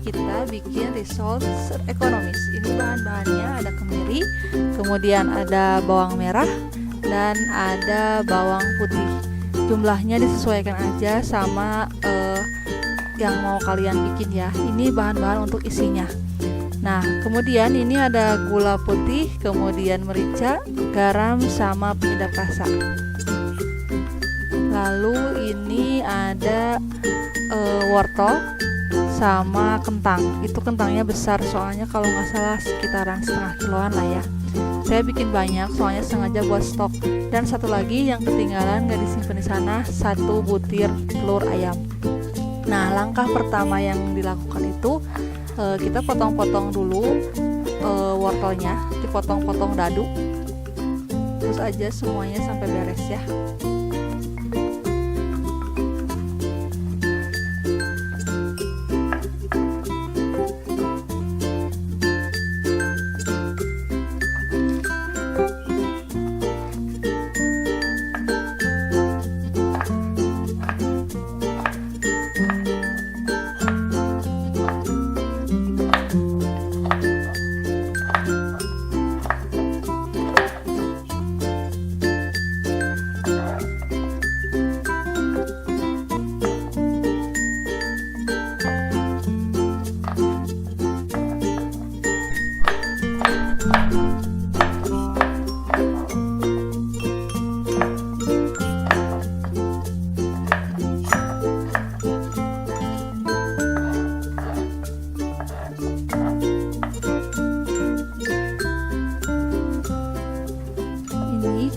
kita bikin risol ekonomis. Ini bahan-bahannya ada kemiri, kemudian ada bawang merah, dan ada bawang putih. Jumlahnya disesuaikan aja sama yang mau kalian bikin ya. Ini bahan-bahan untuk isinya. Nah, kemudian ini ada gula putih, kemudian merica, garam, sama penyedap rasa. Lalu ini ada wortel sama kentang. Itu kentangnya besar, soalnya kalau nggak salah sekitaran setengah kiloan lah ya. Saya bikin banyak soalnya sengaja buat stok. Dan satu lagi yang ketinggalan nggak disimpan di sana, 1 butir telur ayam. Nah, langkah pertama yang dilakukan itu kita potong-potong dulu wortelnya, dipotong-potong dadu, terus aja semuanya sampai beres ya.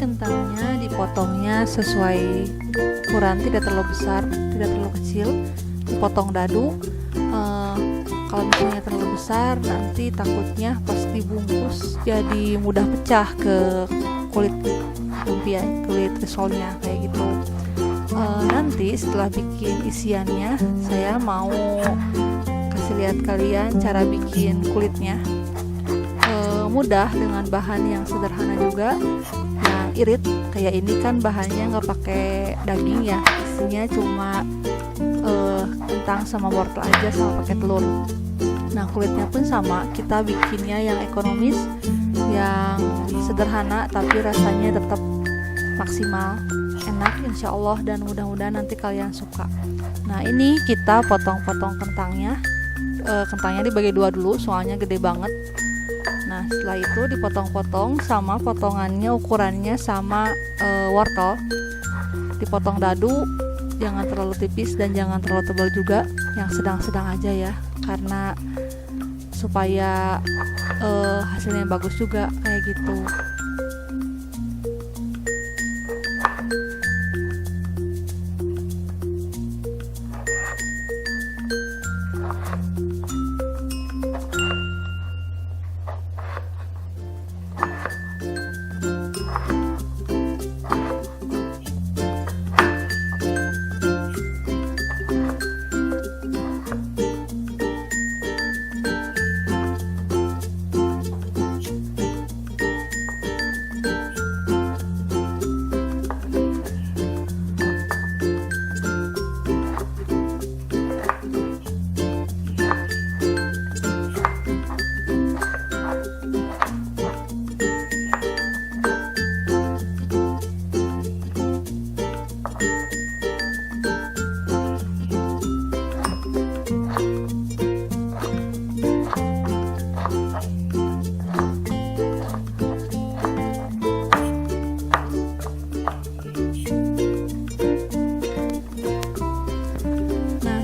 Kentangnya dipotongnya sesuai ukuran, tidak terlalu besar, tidak terlalu kecil, dipotong dadu. Kalau misalnya terlalu besar, nanti takutnya pas dibungkus jadi mudah pecah ke kulit lumpia, kulit risolnya kayak gitu. Nanti setelah bikin isiannya, saya mau kasih lihat kalian cara bikin kulitnya. Mudah dengan bahan yang sederhana juga. Irit kayak ini kan bahannya nggak pakai daging ya, isinya cuma kentang sama wortel aja sama pakai telur. Nah, kulitnya pun sama, kita bikinnya yang ekonomis, yang sederhana tapi rasanya tetap maksimal, enak insya Allah, dan mudah-mudahan nanti kalian suka. Nah, ini kita potong-potong kentangnya. Kentangnya dibagi 2 dulu soalnya gede banget. Nah, setelah itu dipotong-potong sama potongannya, ukurannya sama wortel. Dipotong dadu, jangan terlalu tipis dan jangan terlalu tebal juga, yang sedang-sedang aja ya, karena supaya hasilnya bagus juga kayak gitu.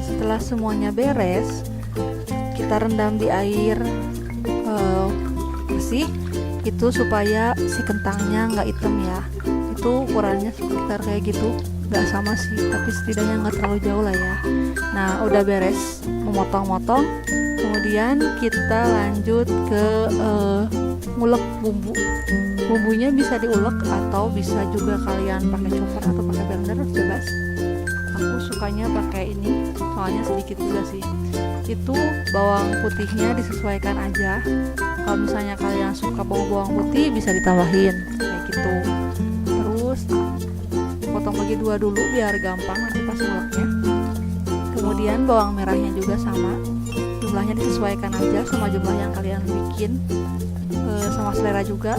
Setelah semuanya beres, kita rendam di air bersih itu supaya si kentangnya nggak hitam ya. Itu ukurannya sekitar kayak gitu, nggak sama sih, tapi setidaknya nggak terlalu jauh lah ya. Nah, udah beres memotong-motong, kemudian kita lanjut ke ngulek bumbu. Bumbunya bisa diulek atau bisa juga kalian pakai chopper atau pakai blender, bebas. Aku sukanya pakai ini, soalnya sedikit juga sih. Itu bawang putihnya disesuaikan aja. Kalau misalnya kalian suka bawang putih bisa ditambahin kayak gitu. Terus potong bagi 2 dulu biar gampang nanti pas nguleknya. Kemudian bawang merahnya juga sama, jumlahnya disesuaikan aja sama jumlah yang kalian bikin, sama selera juga.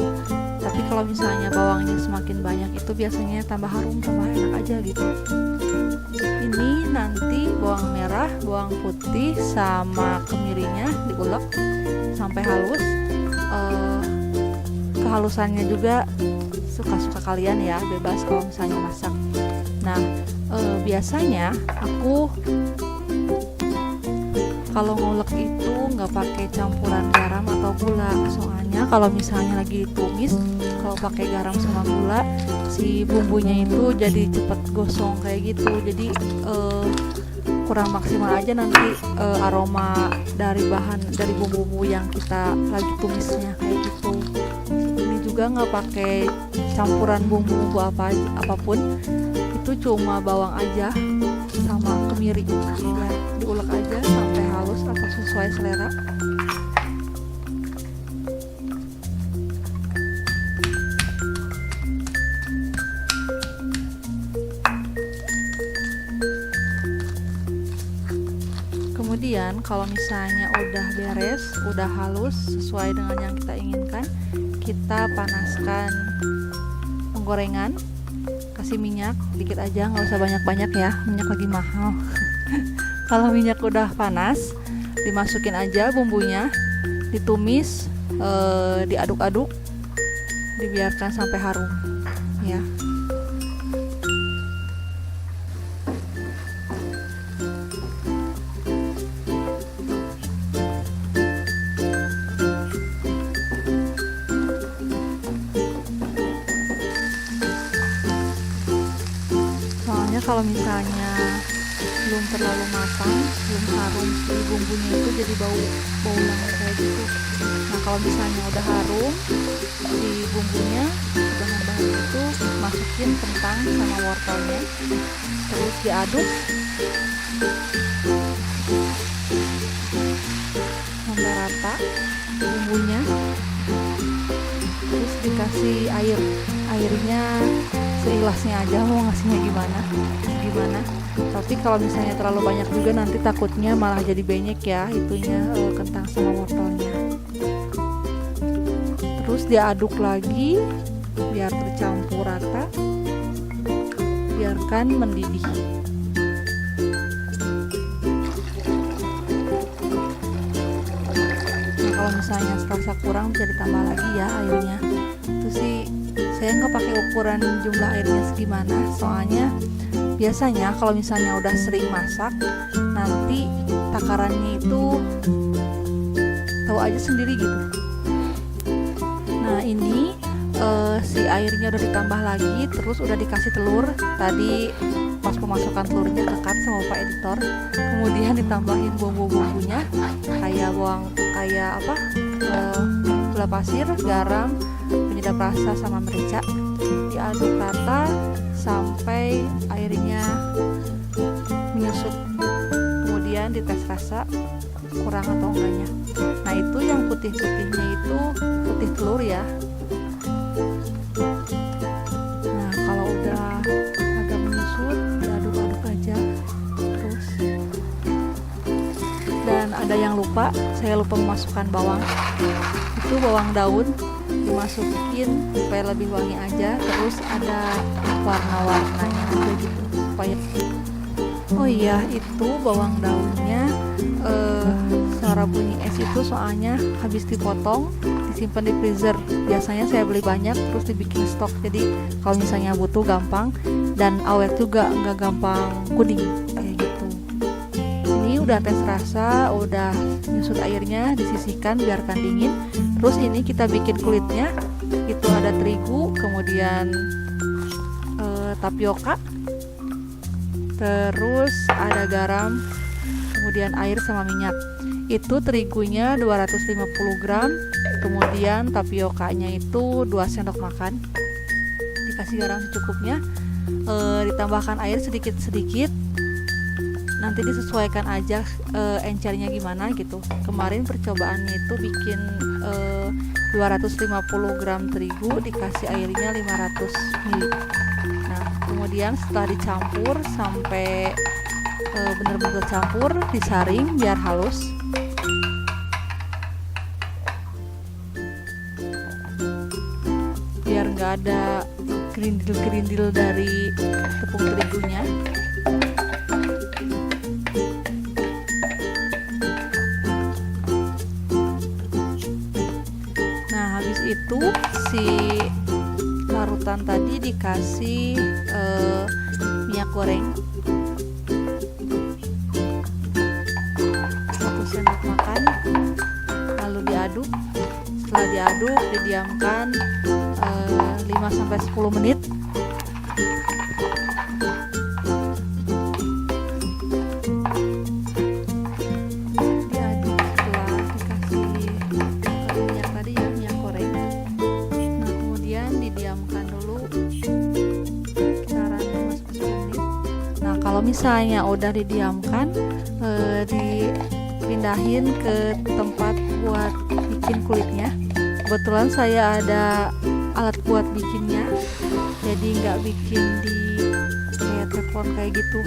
Tapi kalau misalnya bawangnya semakin banyak itu biasanya tambah harum, tambah enak aja gitu. Ini nanti bawang merah, bawang putih sama kemirinya diulek sampai halus. Kehalusannya juga suka-suka kalian ya, bebas kalau misalnya masak. Nah, biasanya aku kalau ngulek itu nggak pakai campuran garam atau gula, soalnya kalau misalnya lagi ditumis, kalau pakai garam sama gula si bumbunya itu jadi cepet gosong kayak gitu, jadi kurang maksimal aja nanti aroma dari bumbu-bumbu yang kita lagi tumisnya kayak gitu. Ini juga nggak pakai campuran bumbu-bumbu apapun, itu cuma bawang aja sama kemiri ya, diulek aja sampai halus atau sesuai selera. Kemudian kalau misalnya udah beres, udah halus sesuai dengan yang kita inginkan, kita panaskan penggorengan, kasih minyak dikit aja, nggak usah banyak-banyak ya, minyak lagi mahal. Kalau minyak udah panas, dimasukin aja bumbunya, ditumis, diaduk-aduk, dibiarkan sampai harum ya. Kalau misalnya belum terlalu matang, belum harum, si bumbunya itu jadi bau yang kayak gitu. Nah kalau misalnya udah harum si bumbunya, udah nambah itu, masukin kentang sama wortelnya, terus diaduk sampai rata bumbunya, terus dikasih airnya seikhlasnya aja, mau ngasihnya gimana. Tapi kalau misalnya terlalu banyak juga nanti takutnya malah jadi banyak ya itunya, kentang sama wortelnya. Terus diaduk lagi biar tercampur rata, biarkan mendidih. Nah kalau misalnya serasa kurang bisa ditambah lagi ya airnya. Itu sih saya nggak pakai ukuran jumlah airnya segimana, soalnya biasanya kalau misalnya udah sering masak, nanti takarannya itu tahu aja sendiri gitu. Nah ini si airnya udah ditambah lagi, terus udah dikasih telur. Tadi pas pemasukan telurnya kekat sama Pak Editor. Kemudian ditambahin bumbu-bumbunya kayak gula pasir, garam, penyedap rasa sama merica. Diaduk rata sampai airnya menyusut. Kemudian dites rasa kurang atau enggaknya. Nah itu yang putih-putihnya itu putih telur ya. Nah kalau udah agak menyusut, diaduk-aduk aja terus. Dan ada yang saya lupa memasukkan bawang. Itu bawang daun dimasukin supaya lebih wangi aja, terus ada warna-warnanya juga gitu supaya. Oh iya, itu bawang daunnya suara bunyi es itu soalnya habis dipotong disimpan di freezer. Biasanya saya beli banyak terus dibikin stok, jadi kalau misalnya butuh gampang dan awet juga, nggak gampang kuning kayak gitu. Ini udah tes rasa, udah nyusut airnya, disisihkan biarkan dingin. Terus ini kita bikin kulitnya, itu ada terigu, kemudian tapioka, terus ada garam, kemudian air sama minyak. Itu terigunya 250 gram, kemudian tapiokanya itu 2 sendok makan. Dikasih garam secukupnya, ditambahkan air sedikit-sedikit. Nanti disesuaikan aja encernya gimana gitu. Kemarin percobaannya itu bikin 250 gram terigu, dikasih airnya 500 ml. Nah kemudian setelah dicampur sampai benar-benar campur, disaring biar halus. nggak ada gerindil-gerindil dari tepung terigunya. Nah, habis itu si larutan tadi dikasih minyak goreng 1 sendok makan, lalu diaduk. Setelah diaduk, didiamkan 5-10 menit. Diaduk setelah dikasih minyak tadi ya, minyak goreng. Nah, kemudian didiamkan dulu kisaran 5-10 menit. Nah, kalau misalnya udah didiamkan, dipindahin ke tempat buat bikin kulitnya. Kebetulan saya ada alat buat bikinnya, jadi nggak bikin di kayak teflon kayak gitu.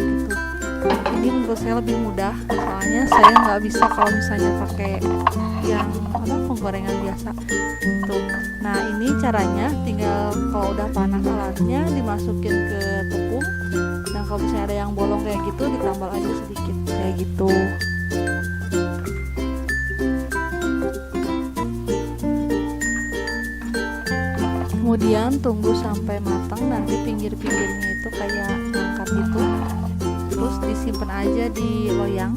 Ini menurut saya lebih mudah, soalnya saya nggak bisa kalau misalnya pakai yang penggorengan biasa tuh. Nah, ini caranya tinggal kalau udah panas alatnya dimasukin ke tepung, dan kalau misalnya ada yang bolong kayak gitu ditambal aja sedikit kayak gitu. Kemudian tunggu sampai matang, nanti pinggir-pinggirnya itu kayak ngangkat gitu. Terus disimpan aja di loyang.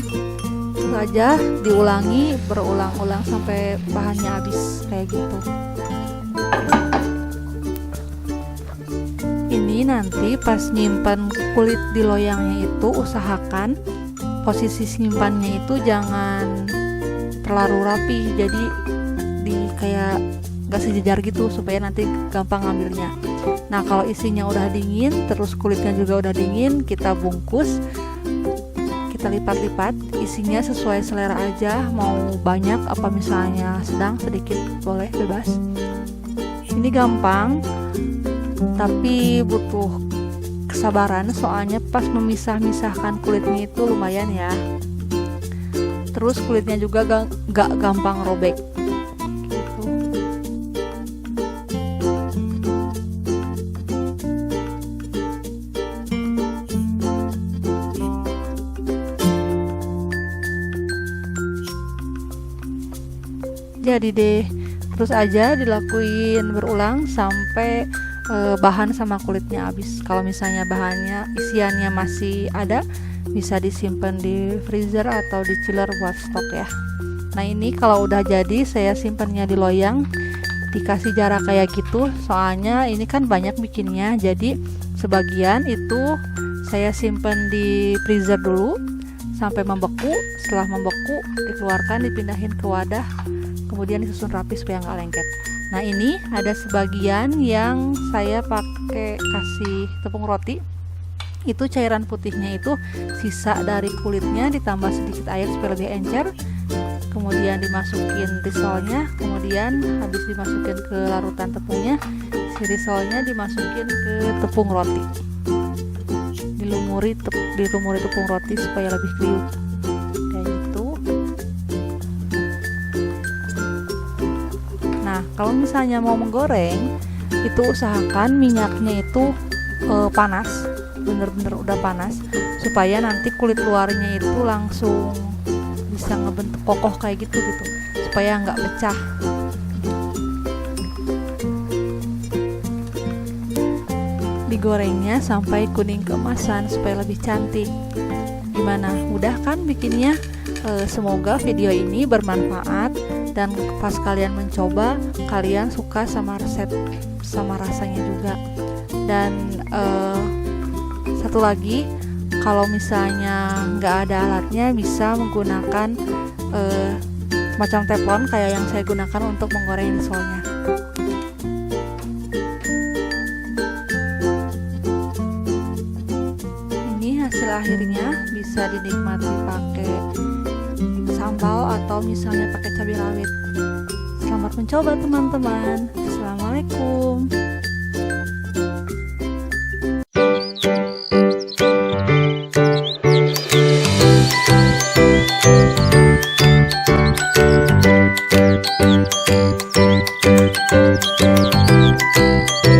Terus aja diulangi berulang-ulang sampai bahannya habis kayak gitu. Ini nanti pas nyimpan kulit di loyangnya itu usahakan posisi simpannya itu jangan terlalu rapi, jadi di kayak gak sejajar gitu supaya nanti gampang ngambilnya. Nah, kalau isinya udah dingin, terus kulitnya juga udah dingin, kita bungkus, kita lipat-lipat, isinya sesuai selera aja, mau banyak apa misalnya sedang, sedikit boleh, bebas. Ini gampang, tapi butuh kesabaran, soalnya pas memisah-misahkan kulitnya itu lumayan ya. Terus kulitnya juga gak gampang robek. Jadi deh, terus aja dilakuin berulang sampai bahan sama kulitnya habis. Kalau misalnya bahannya isiannya masih ada, bisa disimpan di freezer atau di chiller buat stok ya. Nah, ini kalau udah jadi saya simpannya di loyang, dikasih jarak kayak gitu, soalnya ini kan banyak bikinnya, jadi sebagian itu saya simpan di freezer dulu sampai membeku. Setelah membeku dikeluarkan, dipindahin ke wadah, kemudian disusun rapi supaya nggak lengket. Nah, ini ada sebagian yang saya pakai kasih tepung roti. Itu cairan putihnya itu sisa dari kulitnya, ditambah sedikit air supaya lebih encer. Kemudian dimasukin risolnya, kemudian habis dimasukin ke larutan tepungnya, si risolnya dimasukin ke tepung roti. Dilumuri tepung roti supaya lebih kriuk. Kayak gitu. Nah, kalau misalnya mau menggoreng, itu usahakan minyaknya itu panas, bener-bener udah panas, supaya nanti kulit luarnya itu langsung bisa ngebentuk kokoh kayak gitu, supaya nggak pecah. Digorengnya sampai kuning keemasan supaya lebih cantik. Gimana? Mudah kan bikinnya? Semoga video ini bermanfaat, dan pas kalian mencoba, kalian suka sama resep sama rasanya juga. Dan satu lagi, kalau misalnya nggak ada alatnya, bisa menggunakan macam teflon kayak yang saya gunakan untuk menggoreng risolnya. Ini hasil akhirnya, bisa dinikmati pakai sambal atau misalnya pakai cabai rawit. Selamat mencoba teman-teman. Assalamualaikum.